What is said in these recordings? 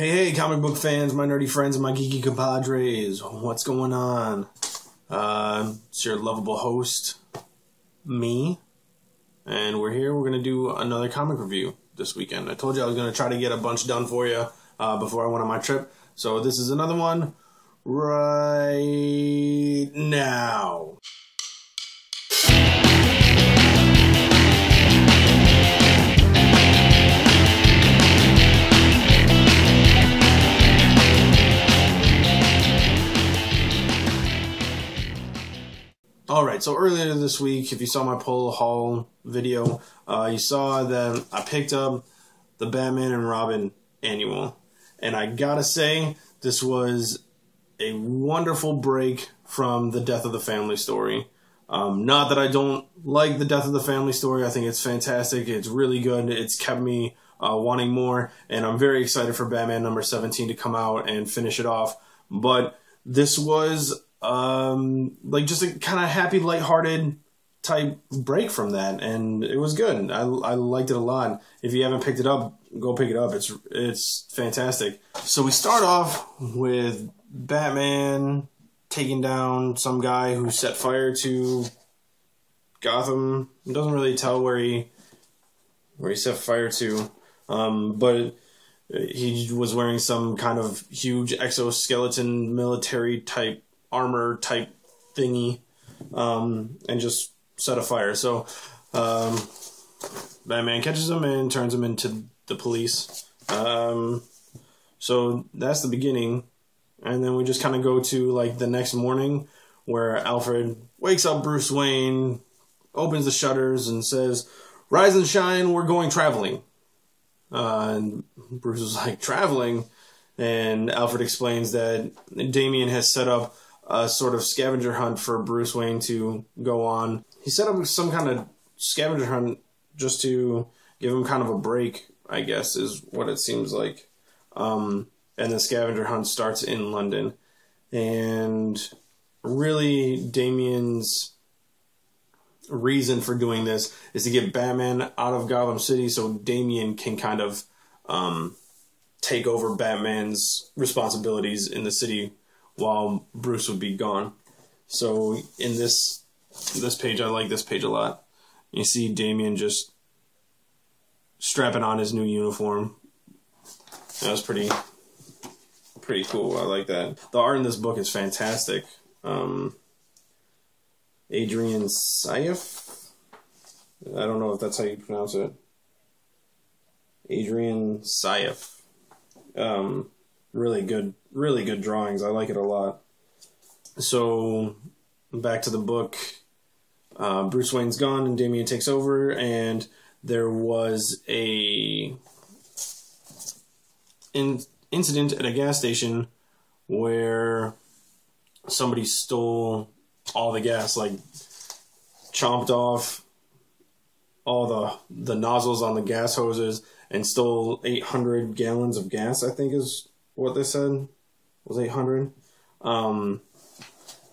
Hey, comic book fans, my nerdy friends, and my geeky compadres. What's going on? It's your lovable host, me. And we're here. We're going to do another comic review this weekend. I told you I was going to try to get a bunch done for you before I went on my trip. So this is another one right now. Alright, so earlier this week, if you saw my pull haul video, you saw that I picked up the Batman and Robin annual. And I gotta say, this was a wonderful break from the Death of the Family story. Not that I don't like the Death of the Family story, I think it's fantastic, it's really good, it's kept me wanting more, and I'm very excited for Batman number 17 to come out and finish it off. But this was like just a kind of happy, lighthearted type break from that, and it was good. I liked it a lot. If you haven't picked it up, go pick it up. It's fantastic. So we start off with Batman taking down some guy who set fire to Gotham. It doesn't really tell where he set fire to, but he was wearing some kind of huge exoskeleton military type armor type thingy, and just set a fire. So Batman catches him and turns him into the police. So that's the beginning, and then we just kind of go to like the next morning, where Alfred wakes up Bruce Wayne, opens the shutters, and says, "Rise and shine, we're going traveling." And Bruce is like, "Traveling?" And Alfred explains that Damian has set up a sort of scavenger hunt for Bruce Wayne to go on. He set up some kind of scavenger hunt just to give him kind of a break, I guess, is what it seems like. And the scavenger hunt starts in London. And really, Damian's reason for doing this is to get Batman out of Gotham City so Damian can kind of take over Batman's responsibilities in the city while Bruce would be gone. So in this page, I like this page a lot. You see Damian just strapping on his new uniform. That was pretty cool. I like that. The art in this book is fantastic. Adrian Saif? I don't know if that's how you pronounce it. Adrian Saif. Really good drawings. I like it a lot. So back to the book. Bruce Wayne's gone and Damian takes over, and there was a incident at a gas station where somebody stole all the gas, like chomped off all the nozzles on the gas hoses and stole 800 gallons of gas, I think is what they said, was 800.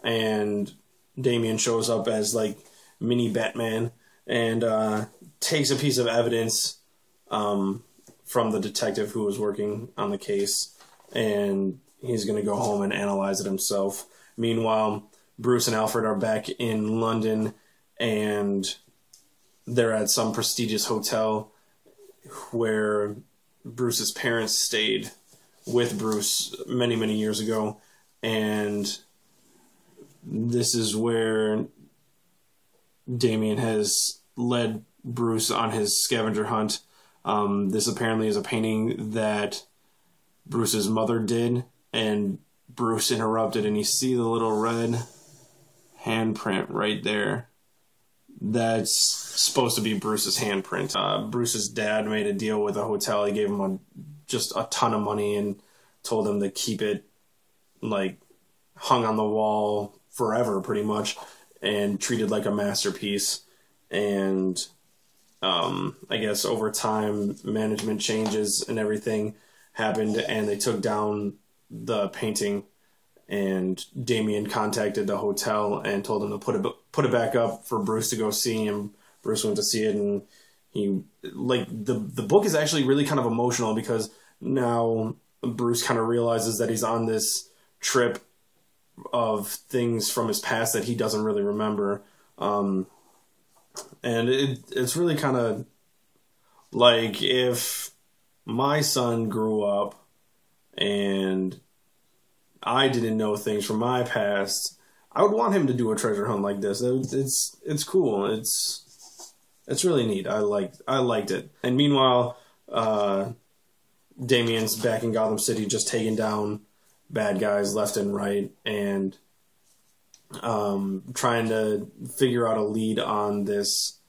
And Damian shows up as like mini Batman and takes a piece of evidence from the detective who was working on the case, and he's going to go home and analyze it himself. Meanwhile, Bruce and Alfred are back in London, and they're at some prestigious hotel where Bruce's parents stayed with Bruce many, many years ago, and this is where Damian has led Bruce on his scavenger hunt. This apparently is a painting that Bruce's mother did, and Bruce interrupted, and you see the little red handprint right there. That's supposed to be Bruce's handprint. Bruce's dad made a deal with a hotel. He gave him just a ton of money and told him to keep it like hung on the wall forever, pretty much, and treated like a masterpiece. And I guess over time, management changes and everything happened, and they took down the painting. And Damian contacted the hotel and told him to put it back up for Bruce to go see, and Bruce went to see it, and he, like, the book is actually really kind of emotional because now Bruce kind of realizes that he's on this trip of things from his past that he doesn't really remember. And it's really kind of like if my son grew up and I didn't know things from my past, I would want him to do a treasure hunt like this. It's cool. It's really neat. I liked it. And meanwhile, Damien's back in Gotham City, just taking down bad guys left and right, and trying to figure out a lead on this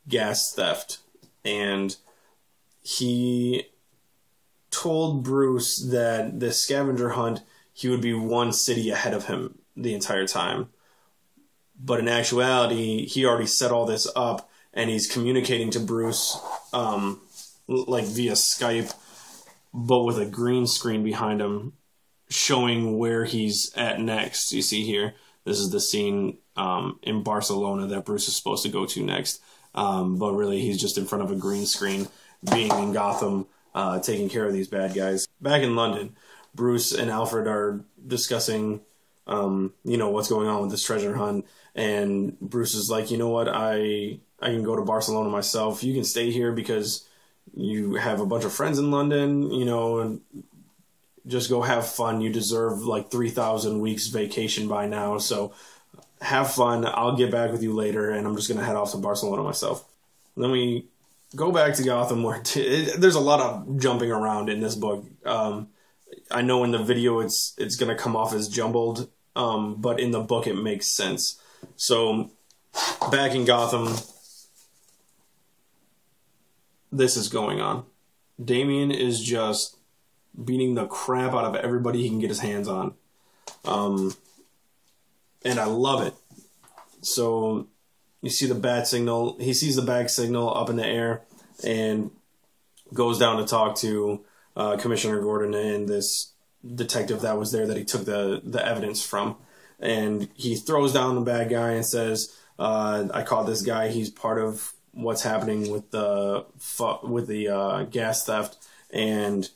gas theft. And he told Bruce that the scavenger hunt, he would be one city ahead of him the entire time. But in actuality, he already set all this up, and he's communicating to Bruce like via Skype, but with a green screen behind him showing where he's at next. You see here, this is the scene in Barcelona that Bruce is supposed to go to next. But really, he's just in front of a green screen, being in Gotham, taking care of these bad guys. Back in London, Bruce and Alfred are discussing, what's going on with this treasure hunt. And Bruce is like, you know what, I can go to Barcelona myself. You can stay here because you have a bunch of friends in London, and just go have fun. You deserve like 3,000 weeks vacation by now. So have fun. I'll get back with you later, and I'm just going to head off to Barcelona myself. And then we go back to Gotham, where there's a lot of jumping around in this book. I know in the video it's going to come off as jumbled, but in the book it makes sense. So back in Gotham, this is going on. Damien is just beating the crap out of everybody he can get his hands on. And I love it. So you see the bat signal. He sees the bat signal up in the air and goes down to talk to Commissioner Gordon and this detective that was there that he took the evidence from. And he throws down the bad guy and says, I caught this guy. He's part of what's happening with the gas theft. And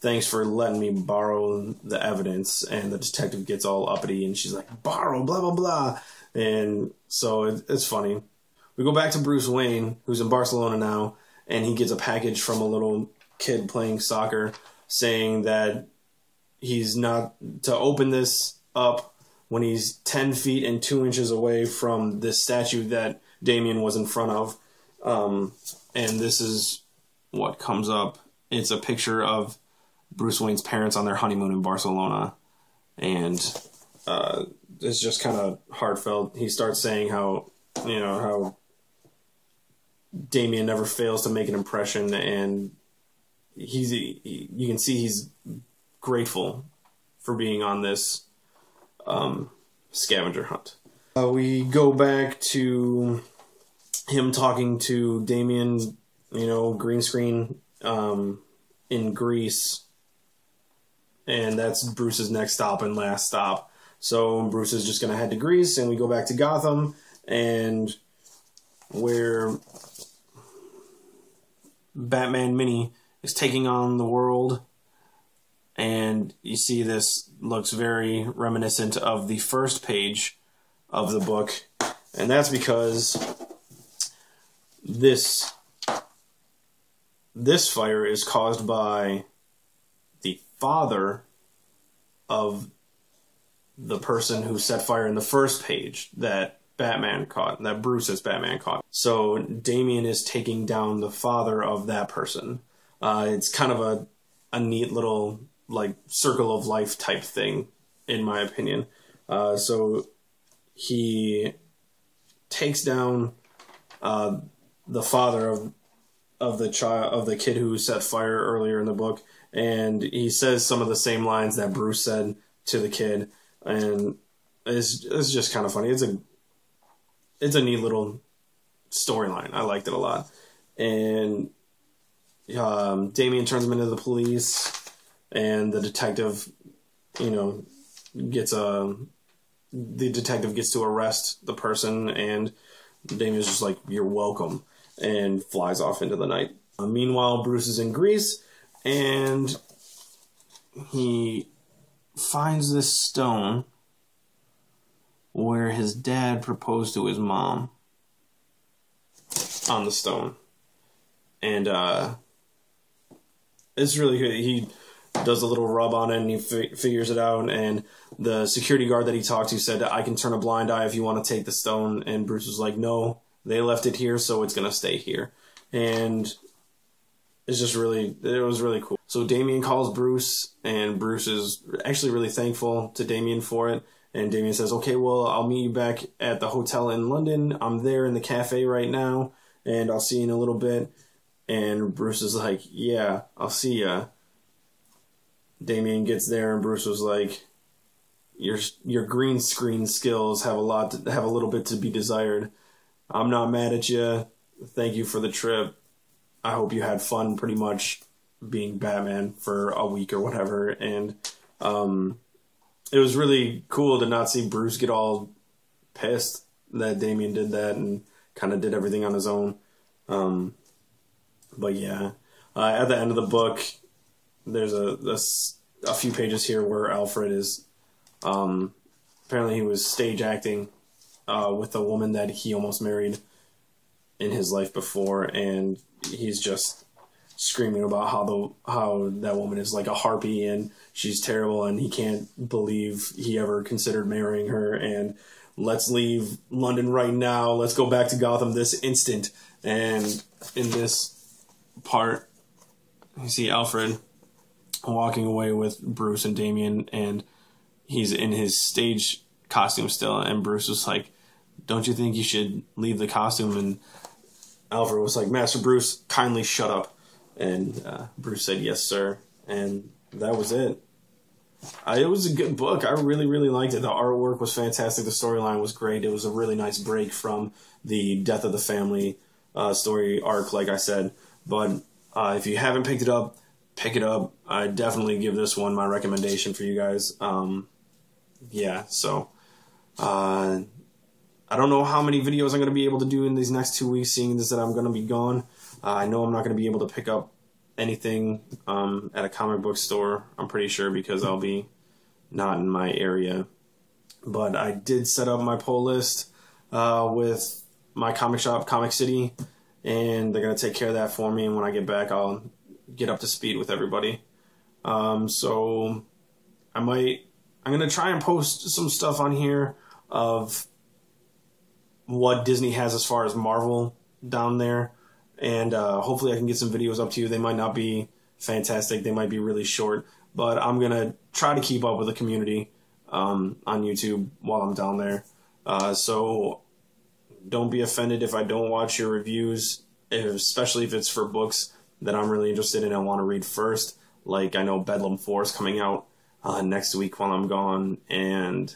thanks for letting me borrow the evidence. And the detective gets all uppity, and she's like, borrow, blah, blah, blah. And so it's funny. We go back to Bruce Wayne, who's in Barcelona now, and he gets a package from a little kid playing soccer saying that he's not to open this up when he's 10 feet and 2 inches away from this statue that Damien was in front of. And this is what comes up. It's a picture of Bruce Wayne's parents on their honeymoon in Barcelona. And it's just kind of heartfelt. He starts saying how Damien never fails to make an impression, and you can see he's grateful for being on this scavenger hunt. We go back to him talking to Damien, green screen in Greece, and that's Bruce's next stop and last stop. So Bruce is just going to head to Greece, and we go back to Gotham, and where Batman Mini is taking on the world. And you see this looks very reminiscent of the first page of the book. And that's because this fire is caused by the father of the person who set fire in the first page that Batman caught, that Bruce's Batman caught. So Damien is taking down the father of that person. It's kind of a neat little like circle of life type thing, in my opinion. So he takes down the father of the kid who set fire earlier in the book, and he says some of the same lines that Bruce said to the kid, and it's just kind of funny. It's a neat little storyline. I liked it a lot. And Damien turns him into the police, and the detective, the detective gets to arrest the person, and Damien's just like, you're welcome, and flies off into the night. Meanwhile, Bruce is in Greece, And he finds this stone where his dad proposed to his mom on the stone. And it's really good. He does a little rub on it and he figures it out. And the security guard that he talked to said, I can turn a blind eye if you want to take the stone. And Bruce was like, no, they left it here, so it's going to stay here. And it's just really, it was really cool. So Damien calls Bruce, and Bruce is actually really thankful to Damien for it. And Damien says, okay, well, I'll meet you back at the hotel in London. I'm there in the cafe right now, and I'll see you in a little bit. And Bruce is like, yeah, I'll see ya. Damien gets there, and Bruce was like, your green screen skills have a little bit to be desired. I'm not mad at you. Thank you for the trip. I hope you had fun pretty much being Batman for a week or whatever. And it was really cool to not see Bruce get all pissed that Damien did that and kind of did everything on his own. But yeah, at the end of the book, there's a few pages here where Alfred is, apparently he was stage acting with a woman that he almost married in his life before, and he's just screaming about how that woman is like a harpy and she's terrible and he can't believe he ever considered marrying her, and let's leave London right now, let's go back to Gotham this instant. And in this part, you see Alfred walking away with Bruce and Damien, and he's in his stage costume still, and Bruce was like, don't you think you should leave the costume? And Alfred was like, Master Bruce, kindly shut up. And Bruce said, yes, sir. And that was it. It was a good book. I really, really liked it. The artwork was fantastic. The storyline was great. It was a really nice break from the Death of the Family story arc, like I said. But if you haven't picked it up, pick it up. I definitely give this one my recommendation for you guys. Yeah, so I don't know how many videos I'm going to be able to do in these next 2 weeks, seeing as that I'm going to be gone. I know I'm not going to be able to pick up anything at a comic book store, I'm pretty sure, because I'll be not in my area. But I did set up my pull list with my comic shop, Comic City, and they're going to take care of that for me, and when I get back, I'll get up to speed with everybody. So I'm going to try and post some stuff on here of what Disney has as far as Marvel down there, and hopefully I can get some videos up to you. They might not be fantastic, they might be really short, but I'm going to try to keep up with the community on YouTube while I'm down there. So don't be offended if I don't watch your reviews, especially if it's for books that I'm really interested in and want to read first. Like, I know Bedlam 4 is coming out next week while I'm gone, and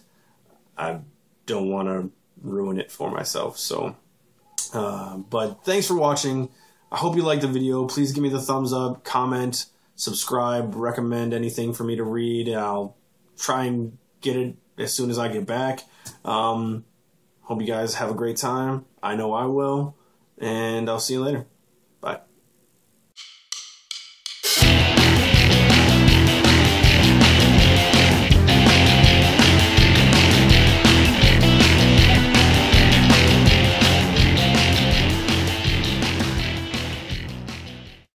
I don't want to ruin it for myself. So, but thanks for watching. I hope you liked the video. Please give me the thumbs up, comment, subscribe, recommend anything for me to read. I'll try and get it as soon as I get back. Hope you guys have a great time. I know I will, and I'll see you later.